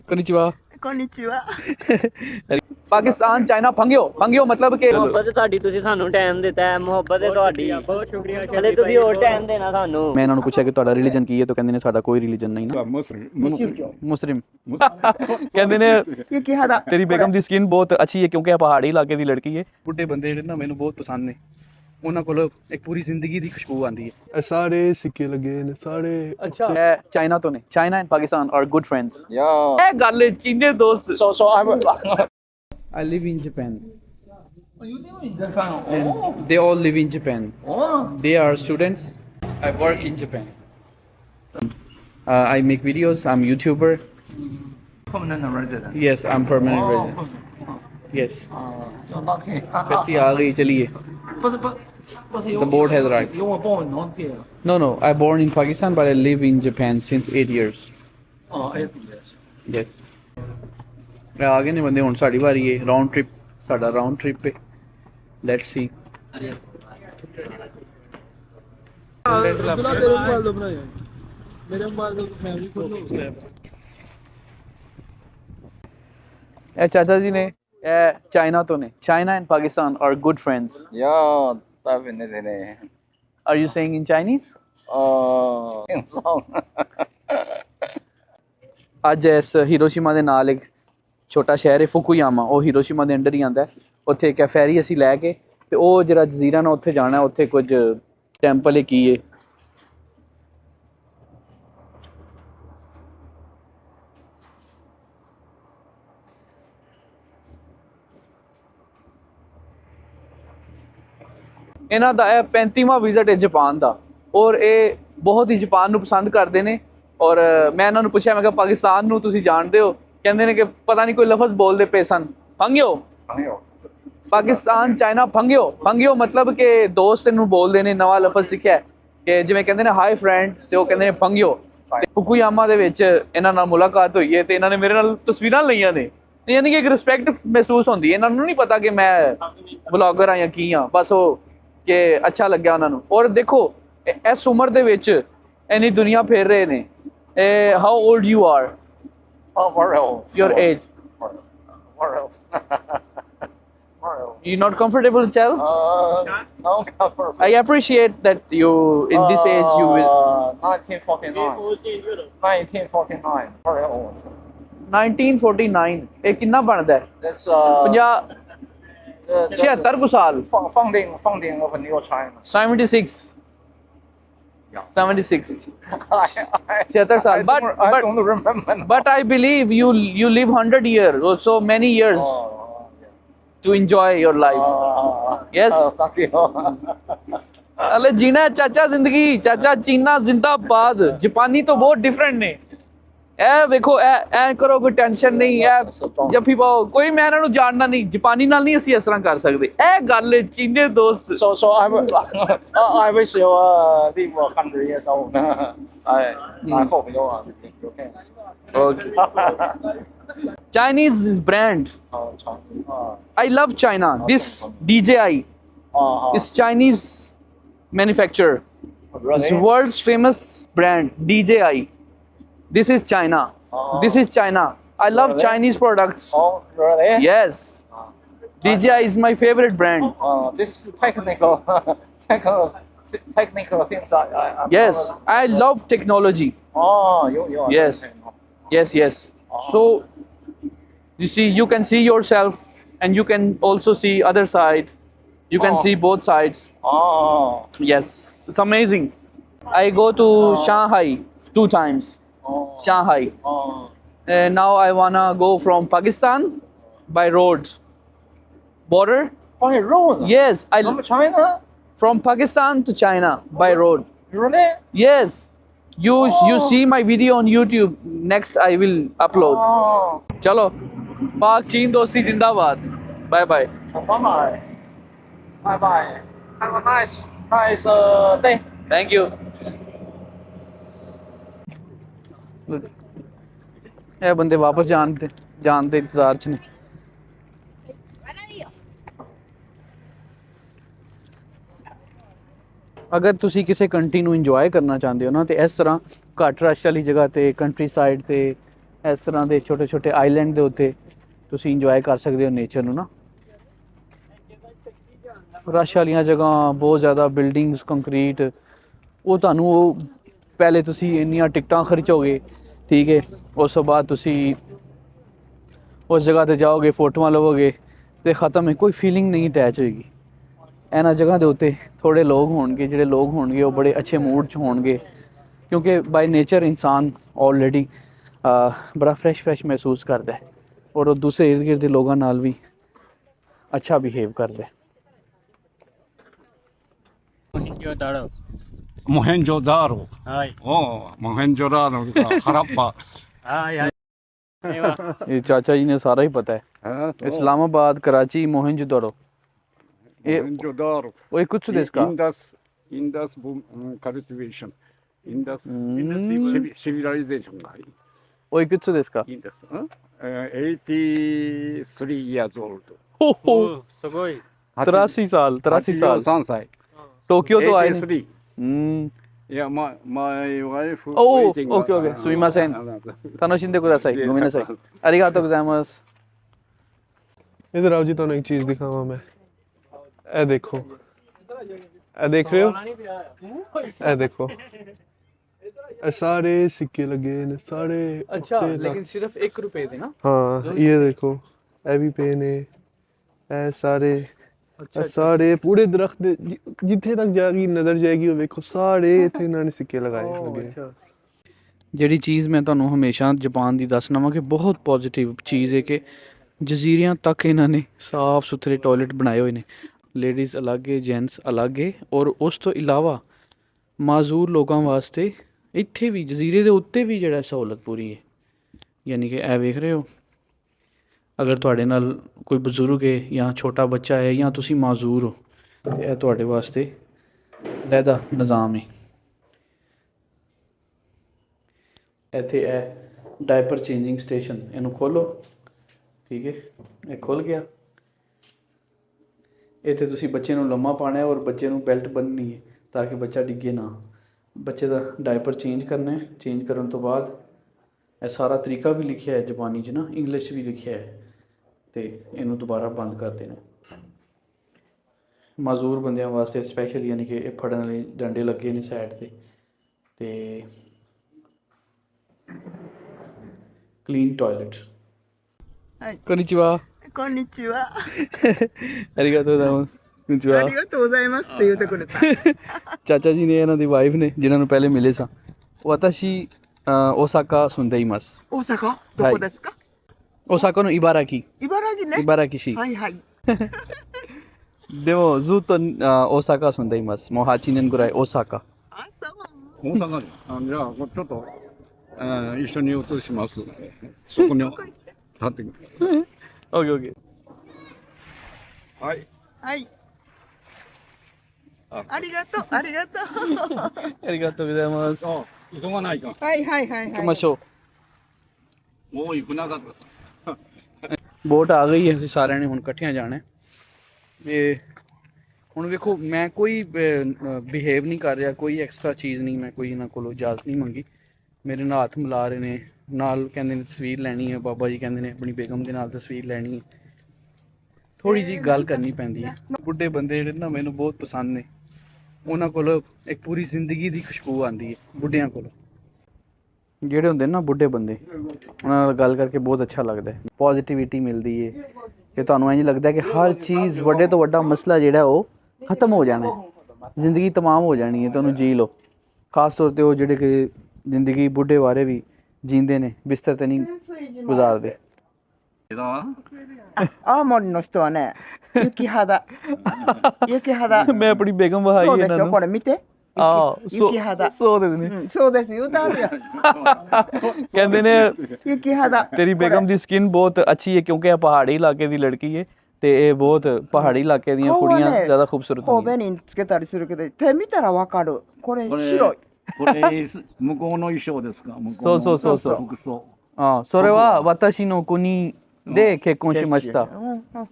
Konnichiwa. Konnichiwa. Pakistan China ਫੰਗਿਓ ਮਤਲਬ ਕਿ ਮੁਹੱਬਤ ਤੁਹਾਡੀ, ਤੁਸੀਂ ਸਾਨੂੰ ਟਾਈਮ ਦਿੱਤਾ ਹੈ, ਮੁਹੱਬਤ ਹੈ ਤੁਹਾਡੀ। ਬਹੁਤ ਸ਼ੁਕਰੀਆ। ਹਲੇ ਤੁਸੀਂ ਹੋਰ ਟਾਈਮ ਦੇਣਾ ਸਾਨੂੰ। ਮੈਂ ਇਹਨਾਂ ਨੂੰ ਪੁੱਛਿਆ ਕਿ ਤੁਹਾਡਾ ਰਿਲੀਜਨ ਕੀ ਹੈ ਤਾਂ ਕਹਿੰਦੇ ਨੇ ਸਾਡਾ ਕੋਈ ਰਿਲੀਜਨ ਨਹੀਂ ਨਾ। ਮੁਸਲਿਮ ਕਹਿੰਦੇ ਨੇ ਇਹ ਕਿਹਾ ਦਾ ਤੇਰੀ ਬੇਗਮ ਦੀ ਸਕਿਨ ਬਹੁਤ ਅੱਛੀ ਹੈ ਕਿਉਂਕਿ ਇਹ ਪਹਾੜੀ ਇਲਾਕੇ ਦੀ ਲੜਕੀ ਹੈ। ਬੁੱਢੇ ਬੰਦੇ ਜਿਹੜੇ ਨਾ ਮੈਨੂੰ ਬਹੁਤ ਪਸੰਦ ਨੇ, ਉਹਨਾਂ ਕੋਲ ਇੱਕ ਪੂਰੀ ਜ਼ਿੰਦਗੀ ਦੀ ਖੁਸ਼ਬੂ ਆਉਂਦੀ ਹੈ। ਇਹ ਸਾਰੇ ਸਿੱਕੇ ਲੱਗੇ ਨੇ ਸਾਰੇ। ਅੱਛਾ ਇਹ ਚਾਈਨਾ ਤੋਂ ਨੇ। China and Pakistan are good friends. Yeah. ਇਹ ਗੱਲ ਹੈ ਚੀਨੇ ਦੋਸਤ। So I'm. I live in Japan. Oh, you live in Japan? Oh. They all live in Japan. Oh. They are students. I work in Japan. I make videos. I'm YouTuber. Permanent resident. Yes, I'm permanent resident. Yes. You're lucky. Festi aa gayi, chaliye. But The boat has arrived. you were born not here. No. I born in Pakistan, but I live in Japan since 8 years. Oh, 8 years. Yes. ਆ ਗਏ ਨੇ ਬੰਦੇ, ਹੁਣ ਸਾਡੀ ਵਾਰੀ ਹੈ। Round trip, ਸਾਡਾ round trip ਹੈ। Let's see. ਇਹ ਚਾਚਾ ਜੀ ਨੇ, ਇਹ ਚਾਈਨਾ ਤੋਂ ਨੇ। China and Pakistan are good friends. Yeah, definitely. Are you saying in Chinese? ਅੱਜ ਇਸ ਹੀਰੋਸ਼ੀਮਾ ਦੇ ਨਾਲ ਇੱਕ ਛੋਟਾ ਸ਼ਹਿਰ ਹੈ ਫੁਕੂਯਾਮਾ, ਉਹ ਹੀਰੋਸ਼ੀਮਾ ਦੇ ਅੰਡਰ ਹੀ ਆਉਂਦਾ। ਉੱਥੇ ਇੱਕ ਫੈਰੀ ਅਸੀਂ ਲੈ ਕੇ ਤੇ ਉਹ ਜਿਹੜਾ ਜਜ਼ੀਰਾ ਨਾ ਉੱਥੇ ਜਾਣਾ। ਉੱਥੇ ਕੁਝ ਟੈਂਪਲ ਹੈ ਕੀ ਹੈ। ਇਹਨਾਂ ਦਾ ਇਹ 35ਵਾਂ ਵਿਜ਼ਿਟ ਹੈ ਜਾਪਾਨ ਦਾ, ਔਰ ਇਹ ਬਹੁਤ ਹੀ ਜਾਪਾਨ ਨੂੰ ਪਸੰਦ ਕਰਦੇ ਨੇ। ਔਰ ਮੈਂ ਇਹਨਾਂ ਨੂੰ ਪੁੱਛਿਆ, ਮੈਂ ਕਿਹਾ ਪਾਕਿਸਤਾਨ ਨੂੰ ਤੁਸੀਂ ਜਾਣਦੇ ਹੋ? ਕਹਿੰਦੇ ਨੇ ਕਿ ਪਤਾ ਨਹੀਂ ਕੋਈ ਲਫ਼ਜ਼ ਬੋਲਦੇ ਪਏ ਸਨ, ਫੰਗਿਓ। ਪਾਕਿਸਤਾਨ ਚਾਈਨਾ ਫੰਗਿਓ ਮਤਲਬ ਕਿ ਦੋਸਤ ਇਹਨੂੰ ਬੋਲਦੇ ਨੇ। ਨਵਾਂ ਲਫ਼ਜ਼ ਸਿੱਖਿਆ ਕਿ ਜਿਵੇਂ ਕਹਿੰਦੇ ਨੇ ਹਾਈ ਫਰੈਂਡ, ਤੇ ਉਹ ਕਹਿੰਦੇ ਨੇ ਫੰਗਿਓ। ਤੇ ਫੁਕੂਯਾਮਾ ਦੇ ਵਿੱਚ ਇਹਨਾਂ ਨਾਲ ਮੁਲਾਕਾਤ ਹੋਈ ਹੈ ਤੇ ਇਹਨਾਂ ਨੇ ਮੇਰੇ ਨਾਲ ਤਸਵੀਰਾਂ ਲਈਆਂ ਨੇ। ਯਾਨੀ ਕਿ ਇੱਕ ਰਿਸਪੈਕਟ ਮਹਿਸੂਸ ਹੁੰਦੀ ਹੈ। ਇਹਨਾਂ ਨੂੰ ਨਹੀਂ ਪਤਾ ਕਿ ਮੈਂ ਵਲੌਗਰ ਹਾਂ ਜਾਂ ਕੀ ਹਾਂ, ਬਸ ਉਹ ਕਿ ਅੱਛਾ ਲੱਗਿਆ ਉਹਨਾਂ ਨੂੰ। ਔਰ ਦੇਖੋ ਇਸ ਉਮਰ ਦੇ ਵਿੱਚ ਇੰਨੀ ਦੁਨੀਆ ਫੇਰ ਰਹੇ ਨੇ। How old you are? Your age? You're not comfortable to tell? No comfort. I appreciate that you, in this age, you will. 1949. 1949. Very old. 1949 ਇਹ ਕਿੰਨਾ ਬਣਦਾ ਹੈ? That's 50 76 ਕੁ ਸਾਲ। founding of a new China. 76 Yeah. 76 I 76 ਸਾਲ। I don't remember. But I believe you live 100 years or so many years Yeah. to enjoy your life. Yes. Thank you. ਅਲੇ ਜੀਣਾ ਹੈ ਚਾਚਾ ਜ਼ਿੰਦਗੀ। ਚਾਚਾ ਚੀਨਾ ਜ਼ਿੰਦਾਬਾਦ। ਜਾਪਾਨੀ ਤੋਂ ਬਹੁਤ ਡਿਫਰੈਂਟ ਨੇ। ਇਹ ਵੇਖੋ, ਐ ਕਰੋ, ਕੋਈ ਟੈਨਸ਼ਨ ਨਹੀਂ। ਇਹ ਜੱਫੀ ਪਾਓ, ਕੋਈ ਮੈਂ ਇਹਨਾਂ ਨੂੰ ਜਾਣਦਾ ਨਹੀਂ। ਜਾਪਾਨੀ ਨਾਲ ਨਹੀਂ ਅਸੀਂ ਇਸ ਤਰ੍ਹਾਂ ਕਰ ਸਕਦੇ। ਇਹ ਗੱਲ ਹੈ ਚੀਨੇ ਦੋਸਤ। So I wish you live 100 years old. I hope you can. Okay. Chinese is brand. China. I love China. This DJI is Chinese manufacturer. It's Really? world's famous brand DJI. This is China. This is China. I love Really? Chinese products. Oh, really? Yes. DJI is my favorite brand. This technical things. I'm Yes, I love technology. You are. Yes. Yes. So you see, you can see yourself and you can also see other side. You can see both sides. Yes, it's amazing. I go to Shanghai 2 times. Shanghai. And now I wanna go from Pakistan by road. Border? By road? Yes, From China? from Pakistan to China by road. Really? Yes. You see my video on YouTube. Next I will upload. Chalo. Pak Cheen dosti zindabad. Bye bye. Bye-bye. Bye-bye. Have a nice day. Thank you. ਇਹ ਬੰਦੇ ਵਾਪਸ ਜਾਣ ਦੇ ਇੰਤਜ਼ਾਰ 'ਚ ਨੇ। ਅਗਰ ਤੁਸੀਂ ਕਿਸੇ ਕੰਟਰੀ ਨੂੰ ਇੰਜੋਏ ਕਰਨਾ ਚਾਹੁੰਦੇ ਹੋ ਨਾ, ਤੇ ਇਸ ਤਰ੍ਹਾਂ ਘੱਟ ਰਸ਼ ਵਾਲੀ ਜਗ੍ਹਾ ਤੇ, ਕੰਟਰੀ ਸਾਈਡ ਤੇ ਇਸ ਤਰ੍ਹਾਂ ਦੇ ਛੋਟੇ ਛੋਟੇ ਆਈਲੈਂਡ ਦੇ ਉੱਤੇ ਤੁਸੀਂ ਇੰਜੋਏ ਕਰ ਸਕਦੇ ਹੋ ਨੇਚਰ ਨੂੰ ਨਾ। ਰਸ਼ ਵਾਲੀਆਂ ਜਗ੍ਹਾ, ਬਹੁਤ ਜ਼ਿਆਦਾ ਬਿਲਡਿੰਗਸ, ਕੰਕਰੀਟ, ਉਹ ਤੁਹਾਨੂੰ ਉਹ ਪਹਿਲੇ ਤੁਸੀਂ ਇੰਨੀਆਂ ਟਿਕਟਾਂ ਖਰਚੋਗੇ, ਠੀਕ ਹੈ, ਉਸ ਤੋਂ ਬਾਅਦ ਤੁਸੀਂ ਉਸ ਜਗ੍ਹਾ ਤੇ ਜਾਓਗੇ, ਫੋਟੋਆਂ ਲਵੋਗੇ ਤੇ ख़त्म है, कोई फीलिंग नहीं अटैच होएगी। ਇਹਨਾਂ ਜਗ੍ਹਾ ਦੇ ਉੱਤੇ ਥੋੜ੍ਹੇ ਲੋਕ ਹੋਣਗੇ, ਜਿਹੜੇ ਲੋਕ ਹੋਣਗੇ ਉਹ ਬੜੇ ਅੱਛੇ ਮੂਡ 'ਚ ਹੋਣਗੇ, ਕਿਉਂਕਿ ਬਾਈ ਨੇਚਰ ਇਨਸਾਨ ਆਲਰੇਡੀ ਬੜਾ ਫਰੈਸ਼ ਮਹਿਸੂਸ ਕਰਦਾ ਹੈ ਔਰ ਉਹ ਦੂਸਰੇ ਇਰਦ ਗਿਰਦ ਦੇ ਲੋਕਾਂ ਨਾਲ ਵੀ ਅੱਛਾ ਬਿਹੇਵ ਕਰਦਾ ਹੈ। Mohenjo-daro. はい Mohenjo-daro とか原っぱ。はいはい ਇਹ ਚਾਚਾ ਜੀ ਨੇ ਸਾਰਾ ਹੀ ਪਤਾ ਹੈ। Islamabad, Karachi, Mohenjodaro. Mohenjo-daro. おいくつですか？ Indus cultivation. Indus civilization がおいくつですか？ Indus。83 years old。ほほすごい 83 साल 83歳。東京と会えね。 83。うん。 いや、my wife Oh, waiting. okay, okay. すみません。楽しんでください。ごめんなさい。ありがとうございます。 इधर आओ जी, ਤੁਹਾਨੂੰ ਇੱਕ ਚੀਜ਼ ਦਿਖਾਵਾਂ ਮੈਂ। ਇਹ ਦੇਖੋ, ਇਹ ਦੇਖ ਰਹੇ ਹੋ? ਇਹ ਦੇਖੋ, ਇਹ ਸਾਰੇ ਸਿੱਕੇ ਲੱਗੇ ਨੇ, ਸਾਰੇ अच्छा, ਉੱਤੇ ਲੱਗ- लेकिन सिर्फ 1 रुपए दे ना। ਹਾਂ, ਇਹ ਦੇਖੋ, ਇਹ ਵੀ ਪਏ ਨੇ, ਇਹ ਸਾਰੇ ਇਹ ਸਾਰੇ ਪੂਰੇ ਦਰਖਤ ਦੇ ਜਿੱਥੇ ਤੱਕ ਜਾਏਗੀ ਨਜ਼ਰ ਜਾਏਗੀ, ਉਹ ਵੇਖੋ ਸਾਰੇ ਇੱਥੇ ਇਹਨਾਂ ਨੇ ਸਿੱਕੇ ਲਗਾਏ ਲੱਗੇ। ਜਿਹੜੀ ਚੀਜ਼ ਮੈਂ ਤੁਹਾਨੂੰ ਹਮੇਸ਼ਾ ਜਾਪਾਨ ਦੀ ਦੱਸਣਾ ਵਾਂ ਕਿ ਬਹੁਤ ਪੋਜ਼ਿਟਿਵ ਚੀਜ਼ ਹੈ ਕਿ ਜਜ਼ੀਰਿਆਂ ਤੱਕ ਇਹਨਾਂ ਨੇ ਸਾਫ਼ ਸੁਥਰੇ ਟਾਇਲਟ ਬਣਾਏ ਹੋਏ ਨੇ। ਲੇਡੀਜ਼ ਅਲੱਗ ਹੈ, ਜੈਂਟਸ ਅਲੱਗ ਹੈ, ਔਰ ਉਸ ਤੋਂ ਇਲਾਵਾ ਮਾਜ਼ੂਰ ਲੋਕਾਂ ਵਾਸਤੇ ਇੱਥੇ ਵੀ ਜਜ਼ੀਰੇ ਦੇ ਉੱਤੇ ਵੀ ਜਿਹੜਾ ਸਹੂਲਤ ਪੂਰੀ ਹੈ। ਯਾਨੀ ਕਿ ਇਹ ਵੇਖ ਰਹੇ ਹੋ, ਅਗਰ ਤੁਹਾਡੇ ਨਾਲ ਕੋਈ ਬਜ਼ੁਰਗ ਹੈ ਜਾਂ ਛੋਟਾ ਬੱਚਾ ਹੈ ਜਾਂ ਤੁਸੀਂ ਮਾਜ਼ੂਰ ਹੋ ਤੇ ਇਹ ਤੁਹਾਡੇ ਵਾਸਤੇ ਲਹਿਦਾ ਨਿਜ਼ਾਮ ਹੈ। ਇੱਥੇ ਇਹ ਡਾਇਪਰ ਚੇਂਜਿੰਗ ਸਟੇਸ਼ਨ, ਇਹਨੂੰ ਖੋਲੋ, ਠੀਕ ਹੈ, ਇਹ ਖੁੱਲ ਗਿਆ। ਇੱਥੇ ਤੁਸੀਂ ਬੱਚੇ ਨੂੰ ਲੰਮਾ ਪਾਉਣਾ ਹੈ ਔਰ ਬੱਚੇ ਨੂੰ ਬੈਲਟ ਬੰਨ੍ਹਣੀ ਹੈ ਤਾਂ ਕਿ ਬੱਚਾ ਡਿੱਗੇ ਨਾ। ਬੱਚੇ ਦਾ ਡਾਇਪਰ ਚੇਂਜ ਕਰਨਾ ਹੈ। ਚੇਂਜ ਕਰਨ ਤੋਂ ਬਾਅਦ ਇਹ ਸਾਰਾ ਤਰੀਕਾ ਵੀ ਲਿਖਿਆ ਹੈ ਜਾਪਾਨੀ 'ਚ ਨਾ, ਇੰਗਲਿਸ਼ 'ਚ ਵੀ ਲਿਖਿਆ ਹੈ, ਤੇ ਇਹਨੂੰ ਦੁਬਾਰਾ ਬੰਦ ਕਰ ਦੇਣਾ। ਮਾਜ਼ੂਰ ਬੰਦਿਆਂ ਵਾਸਤੇ ਸਪੈਸ਼ਲ, ਯਾਨੀ ਕਿ ਇਹ ਫੜਨ ਵਾਲੇ ਡੰਡੇ ਲੱਗੇ ਨੇ ਸਾਈਡ ਤੇ ਕਲੀਨ ਟਾਇਲਟ।こんにちは。こんにちは。ありがとうございます。こんにちは。ありがとうございますって言ってくれた。ਚਾਚਾ ਜੀ ਨੇ ਇਹਨਾਂ ਦੀ ਵਾਈਫ ਨੇ ਜਿਨ੍ਹਾਂ ਨੂੰ ਪਹਿਲੇ ਮਿਲੇ ਸਾਂ।私大阪住んでいます。大阪どこですか？大阪の茨城。茨城ね。茨城市。はいはい。でもずっと大阪住んでいます。もう8年ぐらい大阪。あ、そう。大阪に。じゃあ、ちょっと、一緒に移します。そこに立ってくる。オッケーオッケー。はい。はい。ありがとうありがとう。ありがとうございます。あ、急がないか。はいはいはいはい。行きましょもう行くなかった。う। ਬੋਟ ਆ ਗਈ ਹੈ, ਅਸੀਂ ਸਾਰਿਆਂ ਨੇ ਹੁਣ ਇਕੱਠਿਆਂ ਜਾਣਾ ਹੈ। ਇਹ ਹੁਣ ਵੇਖੋ, ਮੈਂ ਕੋਈ ਬਿਹੇਵ ਨਹੀਂ ਕਰ ਰਿਹਾ, ਕੋਈ ਐਕਸਟਰਾ ਚੀਜ਼ ਨਹੀਂ, ਮੈਂ ਕੋਈ ਇਹਨਾਂ ਕੋਲੋਂ ਇਜਾਜ਼ਤ ਨਹੀਂ ਮੰਗੀ। ਮੇਰੇ ਨਾਲ ਹੱਥ ਮਿਲਾ ਰਹੇ ਨੇ, ਨਾਲ ਕਹਿੰਦੇ ਨੇ ਤਸਵੀਰ ਲੈਣੀ ਹੈ, ਬਾਬਾ ਜੀ ਕਹਿੰਦੇ ਨੇ ਆਪਣੀ ਬੇਗਮ ਦੇ ਨਾਲ ਤਸਵੀਰ ਲੈਣੀ ਹੈ। ਥੋੜ੍ਹੀ ਜਿਹੀ ਗੱਲ ਕਰਨੀ ਪੈਂਦੀ ਹੈ। ਬੁੱਢੇ ਬੰਦੇ ਜਿਹੜੇ ਨਾ ਮੈਨੂੰ ਬਹੁਤ ਪਸੰਦ ਨੇ, ਉਹਨਾਂ ਕੋਲ ਇੱਕ ਪੂਰੀ ਜ਼ਿੰਦਗੀ ਦੀ ਖੁਸ਼ਬੂ ਆਉਂਦੀ ਹੈ। ਬੁੱਢਿਆਂ ਕੋਲ ਜਿਹੜੇ ਹੁੰਦੇ ਨੇ ਨਾ ਬੁੱਢੇ ਬੰਦੇ, ਉਹਨਾਂ ਨਾਲ ਗੱਲ ਕਰਕੇ ਬਹੁਤ ਅੱਛਾ ਲੱਗਦਾ ਹੈ, ਪੋਜ਼ਿਟਿਵਿਟੀ ਮਿਲਦੀ ਹੈ ਕਿ ਤੁਹਾਨੂੰ ਇੰਝ ਲੱਗਦਾ ਕਿ ਹਰ ਚੀਜ਼, ਵੱਡੇ ਤੋਂ ਵੱਡਾ ਮਸਲਾ ਜਿਹੜਾ ਉਹ ਖਤਮ ਹੋ ਜਾਣਾ ਹੈ, ਜ਼ਿੰਦਗੀ ਤਮਾਮ ਹੋ ਜਾਣੀ ਹੈ, ਤੁਹਾਨੂੰ ਜੀ ਲਓ। ਖਾਸ ਤੌਰ 'ਤੇ ਉਹ ਜਿਹੜੇ ਕਿ ਜ਼ਿੰਦਗੀ ਬੁੱਢੇ ਬਾਰੇ ਵੀ ਜੀਂਦੇ ਨੇ, ਬਿਸਤਰ 'ਤੇ ਨਹੀਂ ਗੁਜ਼ਾਰਦੇ। 青森の人はね、雪肌。雪肌。 ਮੈਂ ਆਪਣੀ ਬੇਗਮ ਵਹਾਈ そうで ਇਹਨਾਂ しょ、 ਨੂੰ। これ見て。 ਆ 雪肌。 そうですね。うん、そうです、言うたあるやん。 ਕਹਿੰਦੇ ਨੇ 雪肌。 ਤੇਰੀ ਬੇਗਮ ਦੀ ਸਕਿਨ ਬਹੁਤ ਅੱਛੀ ਹੈ ਕਿਉਂਕਿ ਇਹ ਪਹਾੜੀ ਇਲਾਕੇ ਦੀ ਲੜਕੀ ਹੈ ਤੇ ਇਹ ਬਹੁਤ ਪਹਾੜੀ ਇਲਾਕੇ ਦੀਆਂ ਕੁੜੀਆਂ ਜ਼ਿਆਦਾ ਖੂਬਸੂਰਤ 神 ਹੁੰਦੀਆਂ। 戸につけたりするけど、手見たらわかる。これ白い。これ、向こうの衣装ですか？向こうのそうそうそうそう。服装。 あ、それは私の国で結婚しました。うんうん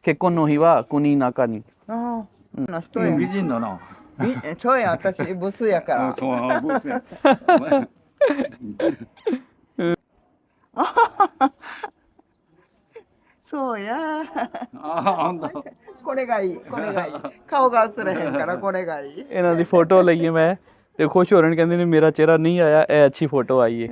結婚の日は国の中に。ああ、な人や。美人だな。そうや、私ブスやから。そう、ブースや。そうや。あんだ。これがいい。これがいい。顔が映れへんからこれがいい。 ਇਹਨਾਂ ਦੀ ਫੋਟੋ ਲਈਏ ਮੈਂ ਤੇ ਖੁਸ਼ ਹੋ ਰਹੇ ਨੇ, ਕਹਿੰਦੇ ਨੇ ਮੇਰਾ ਚਿਹਰਾ ਨਹੀਂ ਆਇਆ, ਇਹ ਅੱਛੀ ਫੋਟੋ ਆਈ ਹੈ।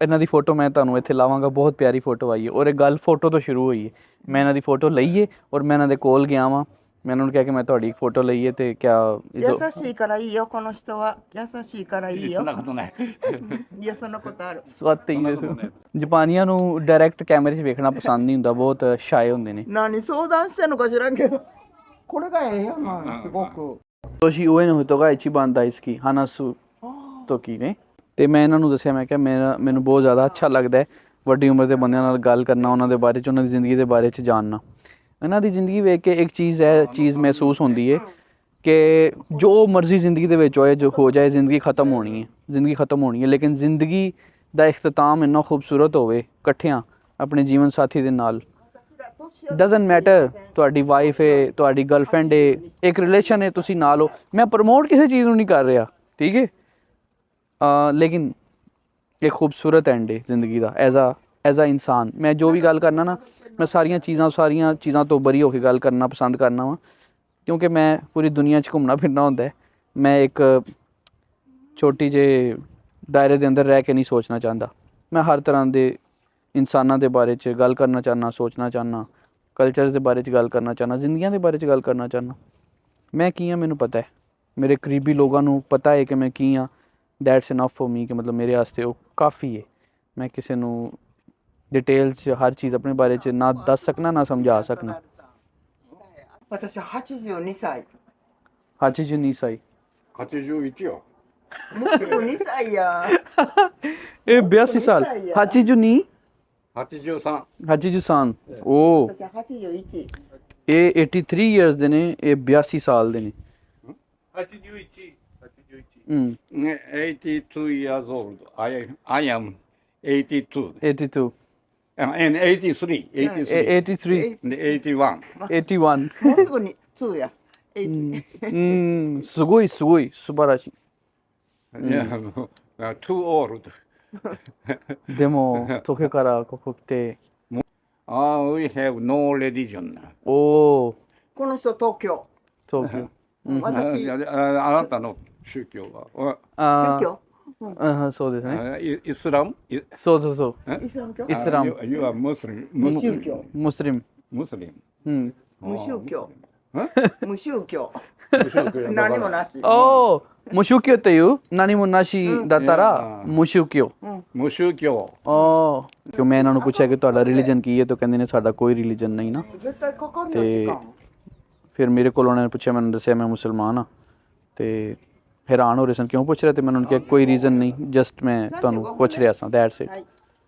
ਇਹਨਾਂ ਦੀ ਫੋਟੋ ਮੈਂ ਤੁਹਾਨੂੰ ਇੱਥੇ ਲਾਵਾਂਗਾ, ਬਹੁਤ ਪਿਆਰੀ ਫੋਟੋ ਆਈ ਹੈ। ਔਰ ਇਹ ਗੱਲ ਫੋਟੋ ਤੋਂ ਸ਼ੁਰੂ ਹੋਈ ਹੈ। ਮੈਂ ਇਹਨਾਂ ਦੀ ਫੋਟੋ ਲਈਏ ਔਰ ਮੈਂ ਇਹਨਾਂ ਦੇ ਕੋਲ ਗਿਆ ਵਾਂ, ਮੈਂ ਉਹਨਾਂ ਨੂੰ ਕਿਹਾ ਕਿ ਮੈਂ ਤੁਹਾਡੀ ਫੋਟੋ ਲਈਏ ਤੇ ਕਿਆ 優しいからいいよこの人は。優しいからいいよ。そんなことない。いやそんなことある。 ਸਵਾਤੀ ਜਾਪਾਨੀਆਂ ਨੂੰ ਡਾਇਰੈਕਟ ਕੈਮਰੇ 'ਚ ਵੇਖਣਾ ਪਸੰਦ ਨਹੀਂ ਹੁੰਦਾ, ਬਹੁਤ ਸ਼ਾਏ ਹੁੰਦੇ ਨੇ। 何相談してんのか知らんけど、これがええやんすごく。 ਤੋਸ਼ੀ ਓਏ ਨੂੰ ਤੋਗਾ ਇਚੀ ਬੰਦਾ ਇਸਕੀ ਹਾਨਾਸੂ ਤੋਕੀ ਨੇ। ਤੇ ਮੈਂ ਇਹਨਾਂ ਨੂੰ ਦੱਸਿਆ, ਮੈਂ ਕਿਹਾ ਮੈਨੂੰ ਬਹੁਤ ਜ਼ਿਆਦਾ ਅੱਛਾ ਲੱਗਦਾ ਹੈ ਵੱਡੀ ਉਮਰ ਦੇ ਬੰਦਿਆਂ ਨਾਲ ਗੱਲ ਕਰਨਾ, ਉਹਨਾਂ ਦੇ ਬਾਰੇ 'ਚ, ਉਹਨਾਂ ਦੀ ਜ਼ਿੰਦਗੀ ਦੇ ਬਾਰੇ 'ਚ ਜਾਣਨਾ। ਇਹਨਾਂ ਦੀ ਜ਼ਿੰਦਗੀ ਵੇਖ ਕੇ ਇੱਕ ਚੀਜ਼ ਮਹਿਸੂਸ ਹੁੰਦੀ ਹੈ ਕਿ ਜੋ ਮਰਜ਼ੀ ਜ਼ਿੰਦਗੀ ਦੇ ਵਿੱਚ ਹੋਏ, ਜੋ ਹੋ ਜਾਏ, ਜ਼ਿੰਦਗੀ ਖਤਮ ਹੋਣੀ ਹੈ, ਲੇਕਿਨ ਜ਼ਿੰਦਗੀ ਦਾ ਇਖਤਤਾਮ ਇੰਨਾ ਖੂਬਸੂਰਤ ਹੋਵੇ ਇਕੱਠਿਆਂ ਆਪਣੇ ਜੀਵਨ ਸਾਥੀ ਦੇ ਨਾਲ। ਡਜ਼ਨਟ ਮੈਟਰ ਤੁਹਾਡੀ ਵਾਈਫ ਹੈ, ਤੁਹਾਡੀ ਗਰਲਫ੍ਰੈਂਡ ਹੈ, ਇੱਕ ਰਿਲੇਸ਼ਨ ਹੈ, ਤੁਸੀਂ ਨਾਲ ਹੋ। ਮੈਂ ਪ੍ਰਮੋਟ ਕਿਸੇ ਚੀਜ਼ ਨੂੰ ਨਹੀਂ ਕਰ ਰਿਹਾ, ਠੀਕ ਹੈ, ਲੇਕਿਨ ਇੱਕ ਖੂਬਸੂਰਤ ਐਂਡ ਹੈ ਜ਼ਿੰਦਗੀ ਦਾ ਐਜ਼ ਅ ਇਨਸਾਨ। ਮੈਂ ਜੋ ਵੀ ਗੱਲ ਕਰਨਾ ਨਾ, ਮੈਂ ਸਾਰੀਆਂ ਚੀਜ਼ਾਂ ਤੋਂ ਬਰੀ ਹੋ ਕੇ ਗੱਲ ਕਰਨਾ ਪਸੰਦ ਕਰਨਾ ਵਾ, ਕਿਉਂਕਿ ਮੈਂ ਪੂਰੀ ਦੁਨੀਆ 'ਚ ਘੁੰਮਣਾ ਫਿਰਨਾ ਹੁੰਦਾ ਹੈ। ਮੈਂ ਇੱਕ ਛੋਟੀ ਜਿਹੇ ਦਾਇਰੇ ਦੇ ਅੰਦਰ ਰਹਿ ਕੇ ਨਹੀਂ ਸੋਚਣਾ ਚਾਹੁੰਦਾ। ਮੈਂ ਹਰ ਤਰ੍ਹਾਂ ਦੇ ਇਨਸਾਨਾਂ ਦੇ ਬਾਰੇ 'ਚ ਗੱਲ ਕਰਨਾ ਚਾਹੁੰਦਾ, ਸੋਚਣਾ ਚਾਹੁੰਦਾ, ਕਲਚਰਸ ਦੇ ਬਾਰੇ 'ਚ ਗੱਲ ਕਰਨਾ ਚਾਹੁੰਦਾ, ਜ਼ਿੰਦਗੀਆਂ ਦੇ ਬਾਰੇ 'ਚ ਗੱਲ ਕਰਨਾ ਚਾਹੁੰਦਾ। ਮੈਂ ਕੀ ਹਾਂ ਮੈਨੂੰ ਪਤਾ ਹੈ, ਮੇਰੇ ਕਰੀਬੀ ਲੋਕਾਂ ਨੂੰ ਪਤਾ ਹੈ ਕਿ ਮੈਂ ਕੀ ਹਾਂ। ਦੈਟਸ ਇਨਫ ਫॉर ਮੀ, ਕਿ ਮਤਲਬ ਮੇਰੇ ਵਾਸਤੇ ਉਹ ਕਾਫੀ ਹੈ। ਮੈਂ ਕਿਸੇ ਨੂੰ ਡਿਟੇਲ 'ਚ ਹਰ ਚੀਜ਼ ਆਪਣੇ ਬਾਰੇ 'ਚ ਨਾ ਦੱਸ ਸਕਣਾ, ਨਾ ਸਮਝਾ ਸਕਣਾ। 私82歳。 82 歳81よ。もうすぐ2歳や。 ਇਹ 82 ਸਾਲ 82 83。 83 ਉਹ 私81。 ਇਹ 83 ਇਅਰਸ ਦੇ ਨੇ, ਇਹ 82 ਸਾਲ ਦੇ ਨੇ। 82 years old. I am 82. 82 And 83. 83 81. 81もうすぐに2や。すごい素晴らしい。 Yeah, too old. でも東京からここ来て、 We have no religion. おおこの人東京。東京。私あなたの宗教はあ宗教。あそうですね。イスラム？そうそうそう。イスラム教。イスラム You are Muslim. 宗教。ムスリム。 Muslim. うん。無宗教。え無宗教。何もなし。おお無宗教っていう何もなしだったら無宗教。無宗教。ああ。ਕਿ ਮੈਂ ਇਹਨਾਂ ਨੂੰ ਪੁੱਛਿਆ ਕਿ ਤੁਹਾਡਾ ਰਿਲੀਜਨ ਕੀ ਹੈ, ਤਾਂ ਕਹਿੰਦੇ ਨੇ ਸਾਡਾ ਕੋਈ ਰਿਲੀਜਨ ਨਹੀਂ ਨਾ। 絶対かかんない時間。 ਫਿਰ ਮੇਰੇ ਕੋਲ ਉਹਨਾਂ ਨੇ ਪੁੱਛਿਆ, ਮੈਨੂੰ ਦੱਸਿਆ ਮੈਂ ਮੁਸਲਮਾਨ ਹਾਂ, ਤੇ ਹੈਰਾਨ ਹੋ ਰਹੇ ਸਨ ਕਿਉਂ ਪੁੱਛ ਰਿਹਾ, ਤੇ ਮੈਂ ਉਹਨਾਂ ਨੂੰ ਕਿਹਾ ਕੋਈ ਰੀਜ਼ਨ ਨਹੀਂ, ਜਸਟ ਮੈਂ ਤੁਹਾਨੂੰ ਪੁੱਛ ਰਿਹਾ ਸਾਂ, ਦੈਟਸ ਇਟ।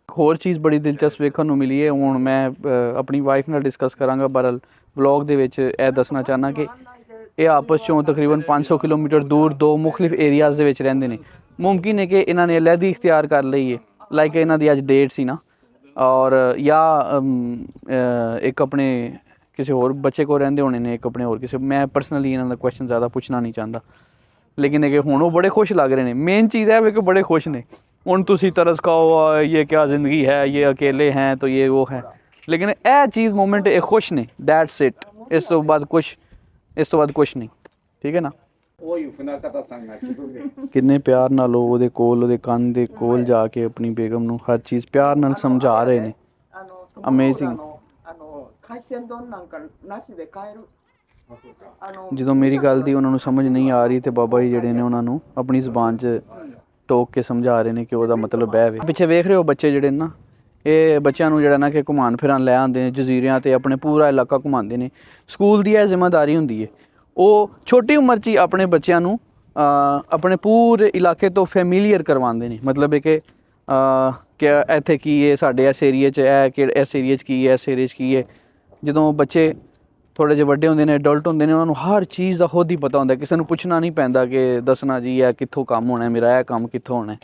ਹੋਰ ਚੀਜ਼ ਬੜੀ ਦਿਲਚਸਪ ਵੇਖਣ ਨੂੰ ਮਿਲੀ ਹੈ। ਹੁਣ ਮੈਂ ਆਪਣੀ ਵਾਈਫ ਨਾਲ ਡਿਸਕਸ ਕਰਾਂਗਾ, ਬਹਰਹਾਲ ਵਲੌਗ ਦੇ ਵਿੱਚ ਇਹ ਦੱਸਣਾ ਚਾਹੁੰਦਾ ਕਿ ਇਹ ਆਪਸ 'ਚੋਂ ਤਕਰੀਬਨ 500 ਕਿਲੋਮੀਟਰ ਦੂਰ ਦੋ ਮੁਖਤਲਿਫ ਏਰੀਆਜ਼ ਦੇ ਵਿੱਚ ਰਹਿੰਦੇ ਨੇ। ਮੁਮਕਿਨ ਹੈ ਕਿ ਇਹਨਾਂ ਨੇ ਅਲੱਦੀ ਇਖਤਿਆਰ ਕਰ ਲਈ ਹੈ, ਲਾਈਕ ਇਹਨਾਂ ਦੀ ਅੱਜ ਡੇਟ ਸੀ ਨਾ, ਔਰ ਜਾਂ ਇੱਕ ਆਪਣੇ ਕਿਸੇ ਹੋਰ ਬੱਚੇ ਕੋਲ ਰਹਿੰਦੇ ਹੋਣੇ ਨੇ, ਇੱਕ ਆਪਣੇ ਹੋਰ ਕਿਸੇ। ਮੈਂ ਪਰਸਨਲੀ ਇਹਨਾਂ ਦਾ ਕੁਐਸਚਨ ਜ਼ਿਆਦਾ ਪੁੱਛਣਾ ਨਹੀਂ ਚਾਹੁੰਦਾ, ਲੇਕਿਨ ਇਹ ਕਿ ਹੁਣ ਉਹ ਬੜੇ ਖੁਸ਼ ਲੱਗ ਰਹੇ ਨੇ। ਮੇਨ ਚੀਜ਼ ਹੈ ਵੀ ਕਿ ਬੜੇ ਖੁਸ਼ ਨੇ। ਹੁਣ ਤੁਸੀਂ ਤਰਸ ਖਾਓ, ਇਹ ਕਿਆ ਜ਼ਿੰਦਗੀ ਹੈ, ਇਹ ਅਕੇਲੇ हैं तो ये वो है, ਲੇਕਿਨ ਇਹ ਚੀਜ਼ ਮੂਮੈਂਟ ਇਹ ਖੁਸ਼ ਨੇ, ਦੈਟਸ ਇਟ। ਇਸ ਤੋਂ ਬਾਅਦ ਕੁਛ ਨਹੀਂ, ਠੀਕ ਹੈ ਨਾ। 多い船方さんが気分で ਕਿੰਨੇ ਪਿਆਰ ਨਾਲ ਉਹ ਉਹਦੇ ਕੋਲ, ਉਹਦੇ ਕੰਨ ਦੇ ਕੋਲ ਜਾ ਕੇ ਆਪਣੀ ਬੇਗਮ ਨੂੰ ਹਰ ਚੀਜ਼ ਪਿਆਰ ਨਾਲ ਸਮਝਾ ਰਹੇ ਨੇ। Amazing。海鮮丼なんかなしで買える。ਜਦੋਂ ਮੇਰੀ ਗੱਲ ਦੀ ਉਹਨਾਂ ਨੂੰ ਸਮਝ ਨਹੀਂ ਆ ਰਹੀ, ਤੇ ਬਾਬਾ ਜੀ ਜਿਹੜੇ ਨੇ ਉਹਨਾਂ ਨੂੰ ਆਪਣੀ ਜ਼ੁਬਾਨ 'ਚ ਟੋਕ ਕੇ ਸਮਝਾ ਰਹੇ ਨੇ ਕਿ ਉਹਦਾ ਮਤਲਬ ਹੈ ਵੇ। ਪਿੱਛੇ ਵੇਖ ਰਹੇ ਹੋ ਬੱਚੇ ਜਿਹੜੇ ਨਾ, ਇਹ ਬੱਚਿਆਂ ਨੂੰ ਜਿਹੜਾ ਨਾ ਕਿ ਘੁਮਾਉਣ ਫਿਰਾਉਣ ਲੈ ਆਉਂਦੇ ਨੇ ਜਜ਼ੀਰਿਆਂ ਤੇ, ਆਪਣੇ ਪੂਰਾ ਇਲਾਕਾ ਘੁਮਾਉਂਦੇ ਨੇ। ਸਕੂਲ ਦੀ ਇਹ ਜ਼ਿੰਮੇਵਾਰੀ ਹੁੰਦੀ ਹੈ, ਉਹ ਛੋਟੀ ਉਮਰ 'ਚ ਹੀ ਆਪਣੇ ਬੱਚਿਆਂ ਨੂੰ ਆਪਣੇ ਪੂਰੇ ਇਲਾਕੇ ਤੋਂ ਫੈਮੀਲੀਅਰ ਕਰਵਾਉਂਦੇ ਨੇ। ਮਤਲਬ ਹੈ ਕਿ ਇੱਥੇ ਕੀ ਹੈ, ਸਾਡੇ ਇਸ ਏਰੀਏ 'ਚ ਇਸ ਏਰੀਏ 'ਚ ਕੀ ਹੈ, ਇਸ ਏਰੀਏ 'ਚ ਕੀ ਹੈ। ਜਦੋਂ ਬੱਚੇ ਥੋੜ੍ਹੇ ਜਿਹੇ ਵੱਡੇ ਹੁੰਦੇ ਨੇ, ਅਡਲਟ ਹੁੰਦੇ ਨੇ, ਉਹਨਾਂ ਨੂੰ ਹਰ ਚੀਜ਼ ਦਾ ਖੁਦ ਹੀ ਪਤਾ ਹੁੰਦਾ, ਕਿਸੇ ਨੂੰ ਪੁੱਛਣਾ ਨਹੀਂ ਪੈਂਦਾ ਕਿ ਦੱਸਣਾ ਜੀ ਇਹ ਕਿੱਥੋਂ ਕੰਮ ਹੋਣਾ, ਮੇਰਾ ਇਹ ਕੰਮ ਕਿੱਥੋਂ ਹੋਣਾ।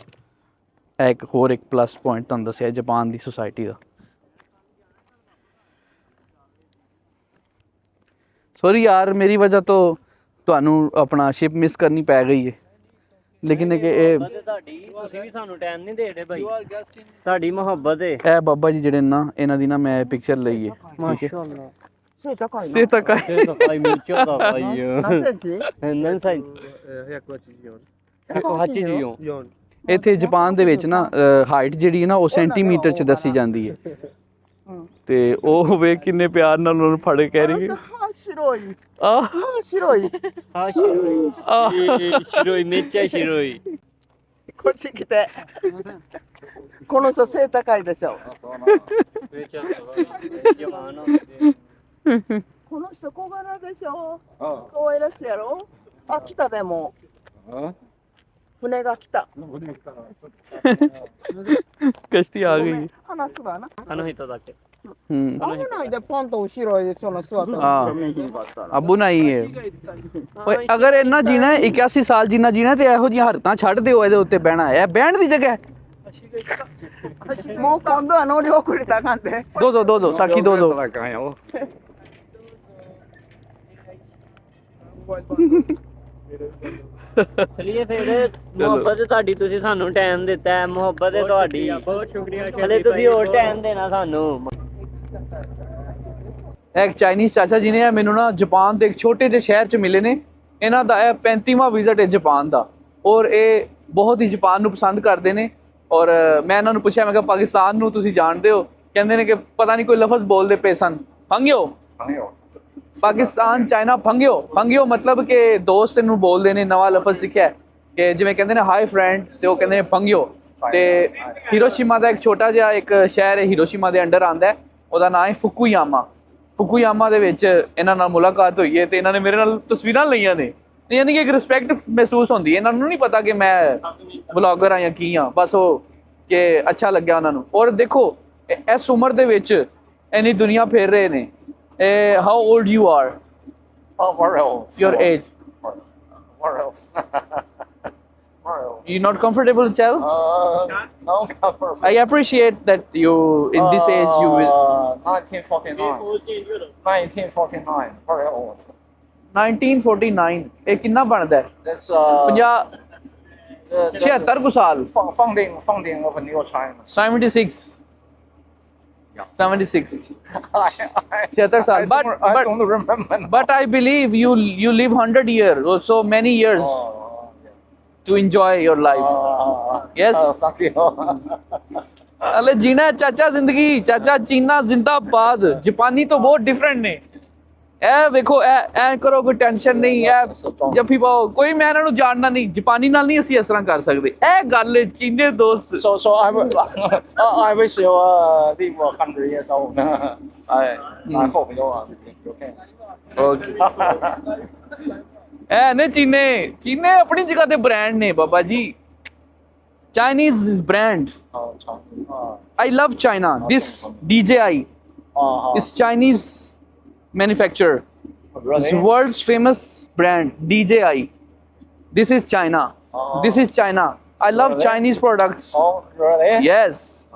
ਇਹ ਇੱਕ ਹੋਰ ਇੱਕ ਪਲੱਸ ਪੁਆਇੰਟ ਤੁਹਾਨੂੰ ਦੱਸਿਆ ਜਾਪਾਨ ਦੀ ਸੁਸਾਇਟੀ ਦਾ। ਸੌਰੀ ਯਾਰ, ਮੇਰੀ ਵਜ੍ਹਾ ਤੋਂ ਤੁਹਾਨੂੰ ਆਪਣਾ ਸ਼ਿਪ ਮਿਸ ਕਰਨੀ ਪੈ ਗਈ ਹੈ। ਲੇਕਿਨ ਇਹ ਮੁਹੱਬਤ ਤੁਹਾਡੀ ਤੁਸੀਂ ਵੀ ਸਾਨੂੰ ਟਾਈਮ ਨਹੀਂ ਦੇ ਰਹੇ ਭਾਈ ਤੁਹਾਡੀ ਮੁਹੱਬਤ ਹੈ ਇਹ ਬਾਬਾ ਜੀ ਜਿਹੜੇ ਨਾ ਇਹਨਾਂ ਦੀ ਨਾ ਮੈਂ ਪਿਕਚਰ ਲਈ ਹੈ ਮਾਸ਼ਾਅੱਲਾ背高い ਸੇ ਤੱਕ ਭਾਈ ਮਿਲਚੋ ਦਾ ਭਾਈ 何センチ ਨਨ ਸਾਈ 180 ਇੱਥੇ ਜਾਪਾਨ ਦੇ ਵਿੱਚ ਨਾ ਹਾਈਟ ਜਿਹੜੀ ਹੈ ਨਾ ਉਹ ਸੈਂਟੀਮੀਟਰ ਚ ਦੱਸੀ ਜਾਂਦੀ ਹੈ ਤੇ ਉਹ ਵੇ ਕਿੰਨੇ ਪਿਆਰ ਨਾਲ ਉਹਨਾਂ ਨੂੰ ਫੜ ਕੇ ਕਹਿ ਰਹੀ ਹੈ 歯白い ਆ 歯白い ਹਾਂ白いめっちゃ白いこっち来てこの人背高いでしょ めっちゃਜਵਾਨ ਹੋ ਗਏ この人小柄でしょ可愛らしいやろあ来たでも船が来た ਕਸ਼ਤੀ ਆ ਗਈ話すわな あの人だけ ਹੂੰ 危ないでポンと後ろへその座ったあら見ひんかったら ਅਬੂ ਨਾਈ ਹੈ ਓਏ ਅਗਰ ਇੰਨਾ ਜੀਣਾ ਹੈ 81 ਸਾਲ ਜਿੰਨਾ ਜੀਣਾ ਤੇ ਇਹੋ ਜਿਹੀਆਂ ਹਰਤਾਂ ਛੱਡ ਦਿਓ ਇਹਦੇ ਉੱਤੇ ਬਹਿਣਾ ਹੈ ਬਹਿਣ ਦੀ ਜਗ੍ਹਾ ਹੈ। もう今度は乗り遅れたらあかんで ਦੋ ਦੋ ਦੋ ਦੋ ਸਾਕੀ ਦੋ ਦੋ ਚਲਿਏ ਫਿਰ ਮੁਹੱਬਤ ਤੁਹਾਡੀ ਤੁਸੀਂ ਸਾਨੂੰ ਟਾਈਮ ਦਿੱਤਾ ਹੈ ਮੁਹੱਬਤ ਹੈ ਤੁਹਾਡੀ ਬਹੁਤ ਸ਼ੁਕਰੀਆ ਹਲੇ ਤੁਸੀਂ ਹੋਰ ਟਾਈਮ ਦੇਣਾ ਸਾਨੂੰ ਇੱਕ ਚਾਈਨੀਜ਼ ਚਾਚਾ ਜੀ ਨੇ ਮੈਨੂੰ ਨਾ ਜਾਪਾਨ ਦੇ ਇੱਕ ਛੋਟੇ ਜਿਹੇ ਸ਼ਹਿਰ 'ਚ ਮਿਲੇ ਨੇ ਇਹਨਾਂ ਦਾ ਇਹ 35ਵਾਂ ਵਿਜ਼ਿਟ ਹੈ ਜਾਪਾਨ ਦਾ ਔਰ ਇਹ ਬਹੁਤ ਹੀ ਜਾਪਾਨ ਨੂੰ ਪਸੰਦ ਕਰਦੇ ਨੇ ਔਰ ਮੈਂ ਇਹਨਾਂ ਨੂੰ ਪੁੱਛਿਆ ਮੈਂ ਕਿਹਾ ਪਾਕਿਸਤਾਨ ਨੂੰ ਤੁਸੀਂ ਜਾਣਦੇ ਹੋ ਕਹਿੰਦੇ ਨੇ ਕਿ ਪਤਾ ਨਹੀਂ ਕੋਈ ਲਫ਼ਜ਼ ਬੋਲਦੇ ਪਏ ਸਨ ਫੰਗਿਓ ਪਾਕਿਸਤਾਨ ਚਾਈਨਾ ਫੰਗਿਓ ਫੰਗਿਓ ਮਤਲਬ ਕਿ ਦੋਸਤ ਨੂੰ ਬੋਲਦੇ ਨੇ ਨਵਾਂ ਲਫ਼ਜ਼ ਸਿੱਖਿਆ ਕਿ ਜਿਵੇਂ ਕਹਿੰਦੇ ਨੇ ਹਾਈ ਫਰੈਂਡ ਤੇ ਉਹ ਕਹਿੰਦੇ ਨੇ ਫੰਗਿਓ ਤੇ ਹੀਰੋਸ਼ੀਮਾ ਦਾ ਇੱਕ ਛੋਟਾ ਜਿਹਾ ਇੱਕ ਸ਼ਹਿਰ ਹੈ ਹੀਰੋਸ਼ੀਮਾ ਦੇ ਅੰਡਰ ਆਉਂਦਾ ਹੈ ਉਹਦਾ ਨਾਮ ਹੈ ਫੁਕੂਯਾਮਾ ਦੇ ਵਿੱਚ ਇਹਨਾਂ ਨਾਲ ਮੁਲਾਕਾਤ ਹੋਈ ਹੈ ਤੇ ਇਹਨਾਂ ਨੇ ਮੇਰੇ ਨਾਲ ਤਸਵੀਰਾਂ ਲਈਆਂ ਨੇ ਯਾਨੀ ਕਿ ਇੱਕ ਰਿਸਪੈਕਟ ਮਹਿਸੂਸ ਹੁੰਦੀ ਹੈ ਇਹਨਾਂ ਨੂੰ ਨਹੀਂ ਪਤਾ ਕਿ ਮੈਂ ਵਲੌਗਰ ਆ ਜਾਂ ਕੀ ਆ ਬਸ ਉਹ ਕਿ ਅੱਛਾ ਲੱਗਿਆ ਉਹਨਾਂ ਨੂੰ ਔਰ ਦੇਖੋ ਇਸ ਉਮਰ ਦੇ ਵਿੱਚ ਇੰਨੀ ਦੁਨੀਆ ਫੇਰ ਰਹੇ ਨੇ how old you are your age you not comfortable to tell no cover. I appreciate that you in this age you will 1949. 1949. Very old. 1949 ਇਹ ਕਿੰਨਾ ਬਣਦਾ ਹੈ That's 50 76 ਕੁ ਸਾਲ founding of a new China. 76 76 76 ਸਾਲ I don't remember. but I believe you live 100 years or so many years to enjoy your life yes Thank you. ਅਲੇ ਜੀਣਾ ਹੈ ਚਾਚਾ ਜ਼ਿੰਦਗੀ ਚਾਚਾ ਚੀਨਾ ਜ਼ਿੰਦਾਬਾਦ ਜਾਪਾਨੀ ਤੋਂ ਬਹੁਤ ਡਿਫਰੈਂਟ ਨੇ ਇਹ ਵੇਖੋ ਐ ਕਰੋ ਕੋਈ ਟੈਨਸ਼ਨ ਨਹੀਂ ਇਹ ਜੱਫੀ ਪਾਓ ਕੋਈ ਮੈਂ ਇਹਨਾਂ ਨੂੰ ਜਾਣਨਾ ਨਹੀਂ ਜਾਪਾਨੀ ਨਾਲ ਨਹੀਂ ਅਸੀਂ ਇਸ ਤਰ੍ਹਾਂ ਕਰ ਸਕਦੇ ਇਹ ਗੱਲ ਹੈ ਚੀਨੇ ਦੋਸਤ So I wish you live 100 years old. I hope you can. Okay ਐ ਨੇ ਚੀਨੇ ਆਪਣੀ ਜਗ੍ਹਾ ਤੇ ਬ੍ਰਾਂਡ ਨੇ Baba ji Chinese is brand I love China this DJI is Chinese manufacturer it's world's famous brand DJI this is China this is China I love Chinese products Oh, really? yes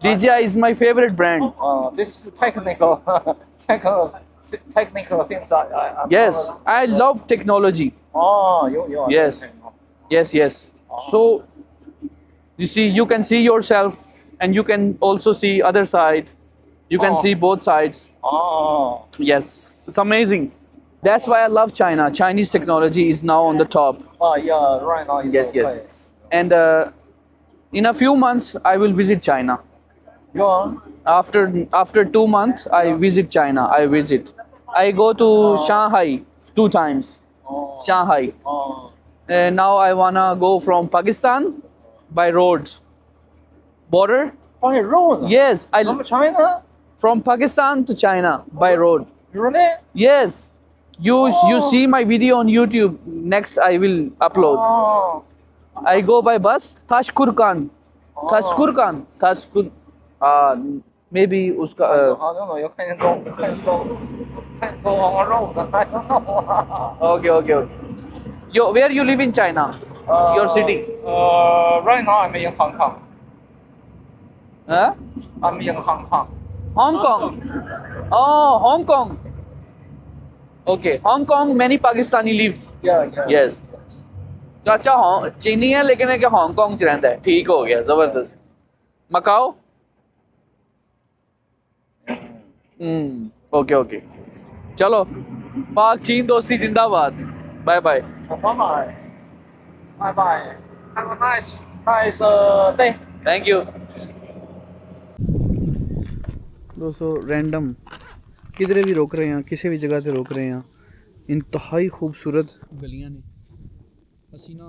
DJI is my favorite brand This technical things. yes I love technology You are Yes. Yes so you see you can see yourself and you can also see other side you can see both sides yes it's amazing that's why I love China Chinese technology is now on the top Yeah, right now. yes and in a few months I will visit China You are? after 2 months I visit China I go to Shanghai 2 times Shanghai and now I wanna go from Pakistan by road border By road? yes From China? from Pakistan to China by road Really? yes you see my video on YouTube next I will upload I go by bus Tashkurkan maybe uska I don't know. You can go on road. I don't know. okay where you live in China your city Right now I'm in Hong Kong. huh I'm in Hong Kong. Hong Kong oh Hong Kong okay Hong Kong many Pakistani live Yeah. yes ਚਾਚਾ ਚੀਨੀ ਹੈ ਲੇਕਿਨ ਇਹ Hong Kong ਚ ਰਹਿੰਦਾ ਹੈ। ਠੀਕ ਹੋ ਗਿਆ, ਜ਼ਬਰਦਸਤ। ਮਕਾਓ। ओके ओके, चलो पाक चीन दोस्ती जिंदाबाद। Bye bye. Bye bye. Bye bye. Have a nice day. Thank you. दोस्तों रैंडम किधरे भी रोक रहे हैं, किसी भी जगह से रोक रहे हैं। इंतहाई खूबसूरत गलियां ने। ਅਸੀਂ ਨਾ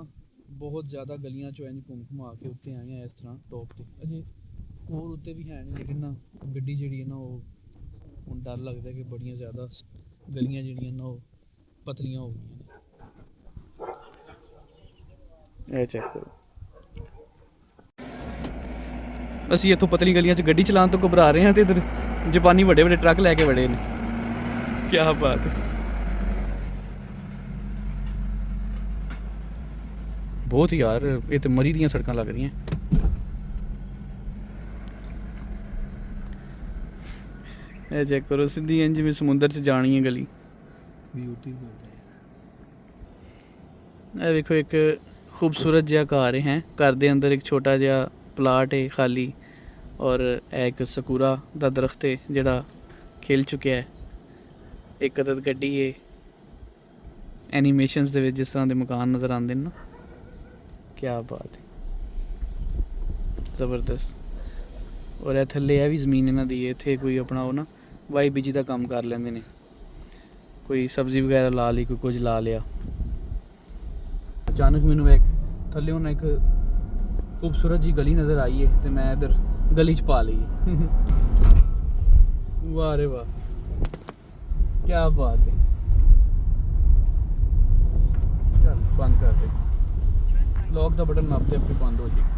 ਬਹੁਤ ਜ਼ਿਆਦਾ ਗਲੀਆਂ ਚੋਂ ਇੰਝ ਘੁੰਮ ਕੇ ਉੱਤੇ ਆਏ ਆ ਇਸ ਤਰ੍ਹਾਂ ਟੌਪ ਤੇ। ਅਜੇ ਹੋਰ ਉੱਤੇ ਵੀ ਹੈ ਨਹੀਂ, ਲੇਕਿਨ ਨਾ ਗੱਡੀ ਜਿਹੜੀ ਹੈ ਨਾ ਉਹ ਹੁਣ ਡਰ ਲੱਗਦਾ ਕਿ ਬੜੀਆਂ ਜ਼ਿਆਦਾ ਗਲੀਆਂ ਜਿਹੜੀਆਂ ਨਾ ਉਹ ਪਤਲੀਆਂ ਹੋ ਗਈਆਂ ਨੇ। ਇਹ ਚੈੱਕ ਕਰੋ। ਅਸੀਂ ਇੱਥੋਂ ਪਤਲੀ ਗਲੀਆਂ 'ਚ ਗੱਡੀ ਚਲਾਉਣ ਤੋਂ ਘਬਰਾ ਰਹੇ ਹਾਂ ਤੇ ਇੱਧਰ ਜਾਪਾਨੀ ਵੱਡੇ ਵੱਡੇ ਟਰੱਕ ਲੈ ਕੇ ਵੜੇ ਨੇ। ਕੀ ਬਾਤ ਹੈ। ਬਹੁਤ ਯਾਰ ਇਹ ਤੇ ਮਰੀ ਦੀਆਂ ਸੜਕਾਂ ਲੱਗ ਰਹੀਆਂ। ਇਹ ਚੈੱਕ ਕਰੋ, ਸਿੱਧੀ ਇੰਝ ਜਿਵੇਂ ਸਮੁੰਦਰ 'ਚ ਜਾਣੀ ਹੈ ਗਲੀ। ਇਹ ਵੇਖੋ ਇੱਕ ਖੂਬਸੂਰਤ ਜਿਹਾ ਘਰ ਹੈ। ਘਰ ਦੇ ਅੰਦਰ ਇੱਕ ਛੋਟਾ ਜਿਹਾ ਪਲਾਟ ਹੈ ਖਾਲੀ, ਔਰ ਇਹ ਇੱਕ ਸਕੂਰਾ ਦਾ ਦਰਖਤ ਹੈ ਜਿਹੜਾ ਖਿਲ ਚੁੱਕਿਆ ਹੈ। ਇੱਕ ਅਦਦ ਗੱਡੀ ਹੈ ਐਨੀਮੇਸ਼ਨਸ ਦੇ ਵਿੱਚ ਜਿਸ ਤਰ੍ਹਾਂ ਦੇ ਮਕਾਨ ਨਜ਼ਰ ਆਉਂਦੇ ਨੇ ਨਾ। ਕੀ ਬਾਤ ਹੈ, ਜ਼ਬਰਦਸਤ। ਔਰ ਇਹ ਥੱਲੇ ਇਹ ਵੀ ਜ਼ਮੀਨ ਇਹਨਾਂ ਦੀ ਹੈ। ਇੱਥੇ ਕੋਈ ਆਪਣਾ ਉਹ ਨਾ ਵਾਈ ਬੀਜੀ ਦਾ ਕੰਮ ਕਰ ਲੈਂਦੇ ਨੇ, ਕੋਈ ਸਬਜ਼ੀ ਵਗੈਰਾ ਲਾ ਲਈ, ਕੋਈ ਕੁਝ ਲਾ ਲਿਆ। ਅਚਾਨਕ ਮੈਨੂੰ ਇੱਕ ਥੱਲੇ ਨਾ ਇੱਕ ਖੂਬਸੂਰਤ ਜੀ ਗਲੀ ਨਜ਼ਰ ਆਈ ਹੈ ਤੇ ਮੈਂ ਇੱਧਰ ਗਲੀ 'ਚ ਪਾ ਲਈ। ਵਾਹ ਰੇ ਵਾਹ, ਕੀ ਬਾਤ ਹੈ। ਚੱਲ ਬੰਦ ਕਰ ਦੇ, लॉक का बटन आपके आपके बंद हो जाएगी।